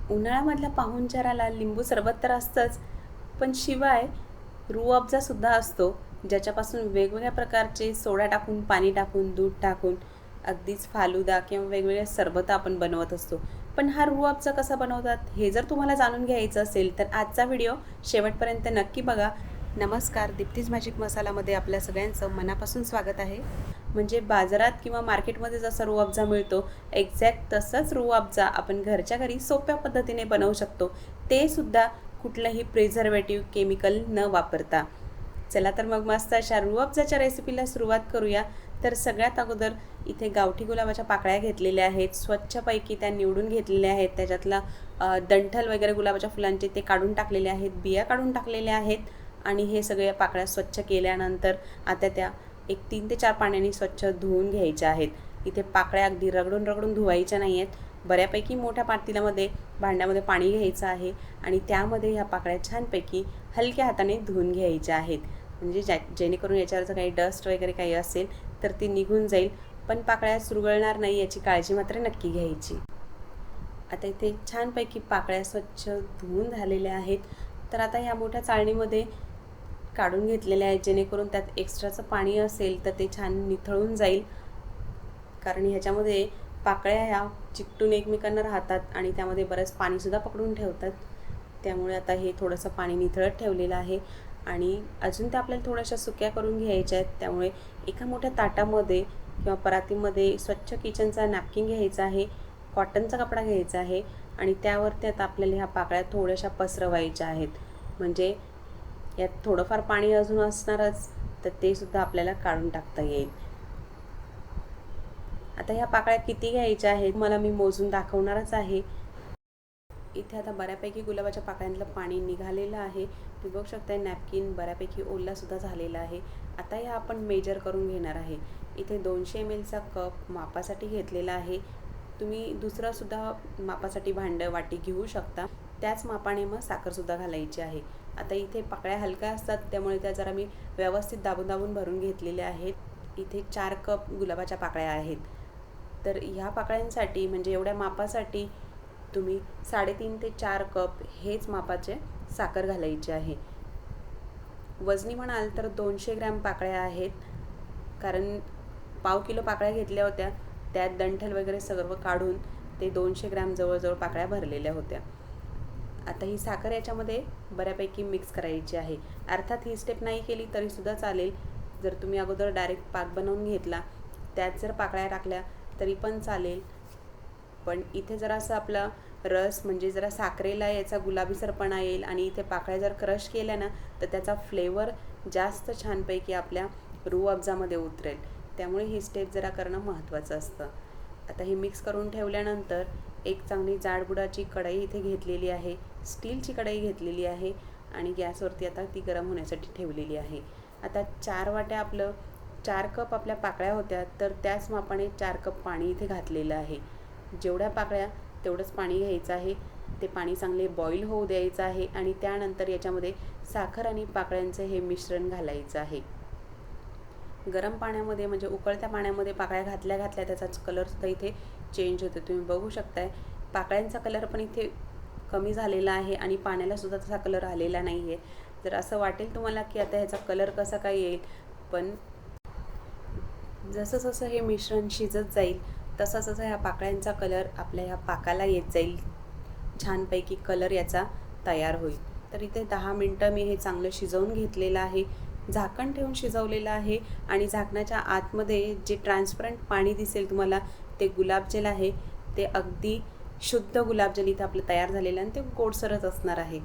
उन्हाळ्यामधल्या पाहुणचाराला लिंबू सरबत तर असतंच, पण शिवाय रूह अफजासुद्धा असतो, ज्याच्यापासून वेगवेगळ्या प्रकारचे सोडा टाकून, पाणी टाकून, दूध टाकून अगदीच फालुदा किंवा वेगवेगळे सरबतं आपण बनवत असतो. पण हा रूह अफजा कसा बनवतात हे जर तुम्हाला जाणून घ्यायचं असेल तर आजचा व्हिडिओ शेवटपर्यंत नक्की बघा. नमस्कार, दीप्तीज मॅजिक मसालामध्ये आपल्या सगळ्यांचं मनापासून स्वागत आहे. म्हणजे बाजारात किंवा मार्केटमध्ये जसा रूह अफजा मिळतो, एक्झॅक्ट तसंच रूह अफजा आपण घरच्या घरी सोप्या पद्धतीने बनवू शकतो, ते सुद्धा कुठलंही प्रिझर्वेटिव्ह केमिकल न वापरता. चला तर मग मस्त अशा रूह अफजाच्या रेसिपीला सुरुवात करूया. तर सगळ्यात अगोदर इथे गावठी गुलाबाच्या पाकळ्या घेतलेल्या आहेत, स्वच्छपैकी त्या निवडून घेतलेल्या आहेत. त्याच्यातला दंठल वगैरे गुलाबाच्या फुलांचे ते काढून टाकलेले आहेत, बिया काढून टाकलेल्या आहेत. आणि हे सगळ्या पाकळ्या स्वच्छ केल्यानंतर आता त्या 3 ते 4 पाण्याने स्वच्छ धुवून घ्यायच्या आहेत. इथे पाकळ्या अगदी रगडून रगडून धुवायच्या नाही आहेत. बऱ्यापैकी मोठ्या पातेल्यामध्ये भांड्यामध्ये पाणी घ्यायचं आहे आणि त्यामध्ये ह्या पाकळ्या छानपैकी हलक्या हाताने धुवून घ्यायच्या आहेत. म्हणजे जेणेकरून याच्यावर जर काही डस्ट वगैरे काही असेल तर ती निघून जाईल, पण पाकळ्या चुरगळणार नाही याची काळजी मात्र नक्की घ्यायची. आता इथे छानपैकी पाकळ्या स्वच्छ धुवून झालेल्या आहेत. तर आता ह्या मोठ्या चाळणीमध्ये काढून घेतलेल्या आहेत, जेणेकरून त्यात एक्स्ट्राचं पाणी असेल तर ते छान निथळून जाईल. कारण ह्याच्यामध्ये पाकळ्या ह्या चिकटून एकमेकांना राहतात आणि त्यामध्ये बरंच पाणीसुद्धा पकडून ठेवतात. त्यामुळे आता हे थोडंसं पाणी निथळत ठेवलेलं आहे आणि अजून त्या आपल्याला थोड्याशा सुक्या करून घ्यायच्या आहेत. त्यामुळे एका मोठ्या ताटामध्ये किंवा परातीमध्ये स्वच्छ किचनचा नॅपकिन घ्यायचा आहे, कॉटनचा कपडा घ्यायचा आहे आणि त्यावरती आता आपल्याला ह्या पाकळ्या थोड्याशा पसरवायच्या आहेत. म्हणजे यात थोडंफार पाणी अजून असणारच, तर ते सुद्धा आपल्याला काढून टाकता येईल. आता ह्या पाकळ्या किती घ्यायच्या आहेत मला मी मोजून दाखवणारच आहे. इथे आता बऱ्यापैकी गुलाबाच्या पाकळ्यांतलं पाणी निघालेलं आहे. तुम्ही बघू शकता नॅपकिन बऱ्यापैकी ओलासुद्धा झालेला आहे. आता ह्या आपण मेजर करून घेणार आहे. इथे 200 ml चा कप मापासाठी घेतलेला आहे. तुम्ही दुसरंसुद्धा मापासाठी भांडं वाटी घेऊ शकता. त्याच मापाने मग साखरसुद्धा घालायची आहे. आता इथे पाकळ्या हलक्या असतात, त्यामुळे त्या जरा मी व्यवस्थित दाबून दाबून भरून घेतलेल्या आहेत. इथे 4 कप गुलाबाच्या पाकळ्या आहेत. तर ह्या पाकळ्यांसाठी म्हणजे एवढ्या मापासाठी तुम्ही 3.5 ते 4 कप हेच मापाचे साखर घालायची आहे. वजनी म्हणाल तर 200 ग्रॅम पाकळ्या आहेत. कारण पाव किलो पाकळ्या घेतल्या होत्या, त्यात दंठल वगैरे सर्व काढून ते 200 ग्रॅम जवळजवळ पाकळ्या भरलेल्या होत्या. आता ही साखर याच्यामध्ये बऱ्यापैकी मिक्स करायची आहे. अर्थात ही स्टेप नाही केली तरीसुद्धा चालेल. जर तुम्ही अगोदर डायरेक्ट पाक बनवून घेतला, त्यात जर पाकळ्या टाकल्या तरी पण चालेल. पण इथे जरासं आपला रस म्हणजे जरा साखरेला याचा गुलाबीसरपणा येईल आणि इथे पाकळ्या जर क्रश केल्या ना तर त्याचा फ्लेवर जास्त छानपैकी आपल्या रूह अफजामध्ये उतरेल. त्यामुळे ही स्टेप जरा करणं महत्त्वाचं असतं. आता हे मिक्स करून ठेवल्यानंतर एक चांगली जाडबुडाची कढई इथे घेतलेली आहे, स्टीलची कढई घेतलेली आहे आणि गॅसवरती आता ती गरम होण्यासाठी ठेवलेली आहे. आता 4 वाट्या 4 कप आपल्या पाकळ्या होत्या, तर त्याच मापाने 4 कप पाणी इथे घातलेलं आहे. जेवढ्या पाकळ्या तेवढंच पाणी घ्यायचं आहे. ते पाणी चांगले बॉईल होऊ द्यायचं आहे आणि त्यानंतर याच्यामध्ये साखर आणि पाकळ्यांचं हे मिश्रण घालायचं आहे. गरम पाण्यामध्ये म्हणजे उकळत्या पाण्यामध्ये पाकळ्या घातल्या त्याचा कलरसुद्धा इथे चेंज होतो. तुम्ही बघू शकताय पाकळ्यांचा कलर पण इथे कमी झालेला आहे आणि पाण्यालासुद्धा तसा कलर आलेला नाही आहे. जर असं वाटेल तुम्हाला की आता ह्याचा कलर कसा काय येईल, पण जसं जसं हे मिश्रण शिजत जाईल तसा तसा ह्या पाकळ्यांचा कलर आपल्या ह्या पाकाला येत जाईल. छानपैकी कलर याचा तयार होईल. तर इथे 10 मिनटं मी हे चांगलं शिजवून घेतलेलं आहे. झाकण ठेवून शिजवलेलं आहे आणि झाकणाच्या आतमध्ये जे ट्रान्सपरंट पाणी दिसेल तुम्हाला ते गुलाबजल आहे. ते अगदी शुद्ध गुलाबजल इथं आपलं तयार झालेलं आणि ते गोडसरच असणार आहे.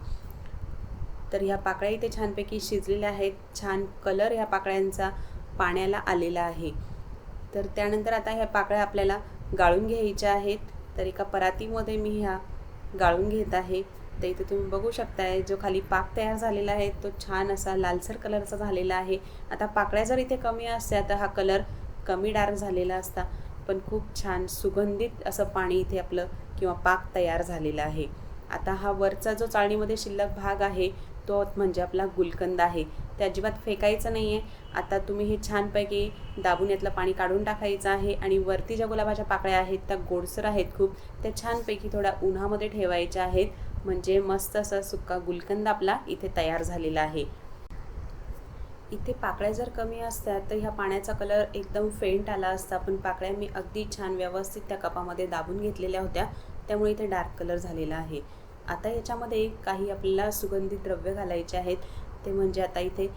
तर ह्या पाकळ्या इथे छानपैकी शिजलेल्या आहेत. छान कलर ह्या पाकळ्यांचा पाण्याला आलेला आहे. तर त्यानंतर आता ह्या पाकळ्या आपल्याला गाळून घ्यायच्या आहेत. तर एका परातीमध्ये मी ह्या गाळून घेत आहे. तर इथे तुम्ही बघू शकताय जो खाली पाक तयार झालेला आहे तो छान असा लालसर कलरचा झालेला आहे. आता पाकळ्या जर इथे कमी असत्या तर हा कलर कमी डार्क झालेला असता, पण खूप छान सुगंधित असं पाणी इथे आपलं किंवा पाक तयार झालेला आहे. आता हा वरचा जो चाळणीमध्ये शिल्लक भाग आहे तो म्हणजे आपला गुलकंद आहे. ते अजिबात फेकायचं नाही आहे. आता तुम्ही हे छानपैकी दाबून यातलं पाणी काढून टाकायचं आहे आणि वरती ज्या गुलाबाच्या पाकळ्या आहेत त्या गोडसर आहेत खूप, त्या छानपैकी थोड्या उन्हामध्ये ठेवायच्या आहेत. म्हणजे मस्त असा सुक्का गुलकंद आपला इथे तयार झालेला आहे. इथे पाकळ्या जर कमी असत्या तर ह्या पाण्याचा कलर एकदम फेंट आला असता, पण पाकळ्या मी अगदी छान व्यवस्थित त्या कपामध्ये दाबून घेतलेल्या होत्या, त्यामुळे इथे डार्क कलर झालेला आहे. आता याच्यामध्ये काही आपल्याला सुगंधी द्रव्य घालायचे आहेत. ते म्हणजे आता इथे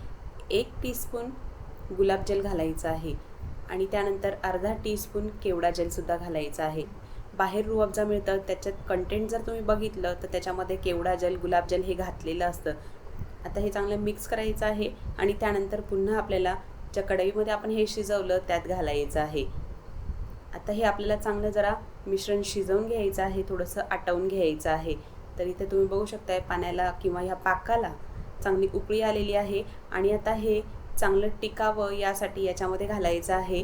1 टीस्पून गुलाबजल घालायचं आहे आणि त्यानंतर अर्धा टीस्पून केवडा जेलसुद्धा घालायचा आहे. बाहेर रूह अफजा मिळतं, त्याच्यात कंटेंट जर तुम्ही बघितलं तर त्याच्यामध्ये केवडा जल, गुलाबजल हे घातलेलं असतं. आता हे चांगलं मिक्स करायचं आहे आणि त्यानंतर पुन्हा आपल्याला ज्या कढईमध्ये आपण हे शिजवलं त्यात घालायचं आहे. आता हे आपल्याला चांगलं जरा मिश्रण शिजवून घ्यायचं आहे, थोडंसं आटवून घ्यायचं आहे. तर इथे तुम्ही बघू शकताय पाण्याला किंवा ह्या पाकाला चांगली उकळी आलेली आहे आणि आता हे चांगलं टिकावं यासाठी याच्यामध्ये घालायचं आहे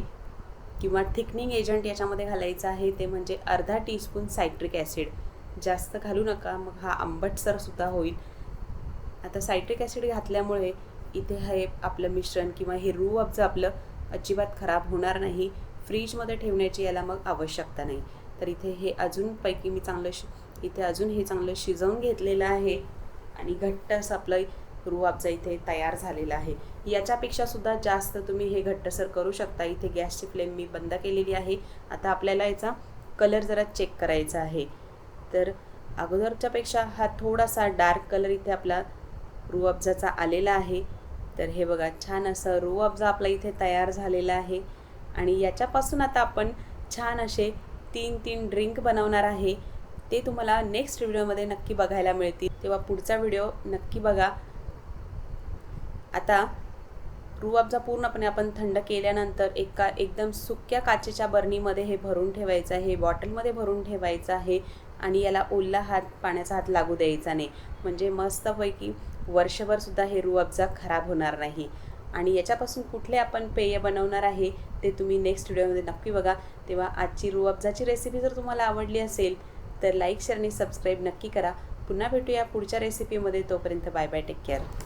किंवा थिकनिंग एजंट याच्यामध्ये घालायचं आहे. ते म्हणजे अर्धा टीस्पून सायट्रिक ॲसिड. जास्त घालू नका, मग हा आंबटसरसुद्धा होईल. आता सायट्रिक ॲसिड घातल्यामुळे इथे हे आपलं मिश्रण किंवा हे रूह अफजा आपलं अजिबात खराब होणार नाही. फ्रीजमध्ये ठेवण्याची याला मग आवश्यकता नाही. तर इथे हे अजूनपैकी मी इथे अजून हे चांगलं शिजवून घेतलेलं आहे आणि घट्ट असं आपलं रूह अफजा इथे तयार झालेला आहे. याच्यापेक्षा सुद्धा जास्त तुम्ही हे घट्टसर करू शकता. इथे गॅसची फ्लेम मी बंद केलेली आहे. आता आपल्याला याचा कलर जरा चेक करायचा आहे. तर अगोदरच्यापेक्षा हा थोडासा डार्क कलर इथे आपला रूह अफजाचा आलेला आहे. तर हे बघा, छान असं रूह अफजा आपला इथे तयार झालेला आहे आणि याच्यापासून आता आपण छान असे 3 ड्रिंक बनवणार आहे. ते तुम्हाला नेक्स्ट व्हिडिओमध्ये नक्की बघायला मिळतील, तेव्हा पुढचा व्हिडिओ नक्की बघा. आता रूह अफजा पूर्णपणे आपण थंड केल्यानंतर एकदम सुक्या काचेच्या बरणीमध्ये हे भरून ठेवायचं आहे, बॉटलमध्ये भरून ठेवायचं आहे आणि याला ओला पाण्याचा हात लागू द्यायचा नाही. म्हणजे मस्तपैकी वर्षभरसुद्धा हे रूह अफजा खराब होणार नाही. आणि याच्यापासून कुठले आपण पेय बनवणार आहे ते तुम्ही नेक्स्ट व्हिडिओमध्ये नक्की बघा. तेव्हा आजची रूह अफजाची रेसिपी जर तुम्हाला आवडली असेल तर लाईक, शेअर आणि सबस्क्राईब नक्की करा. पुन्हा भेटूया पुढच्या रेसिपीमध्ये. तोपर्यंत बाय बाय, टेक केअर.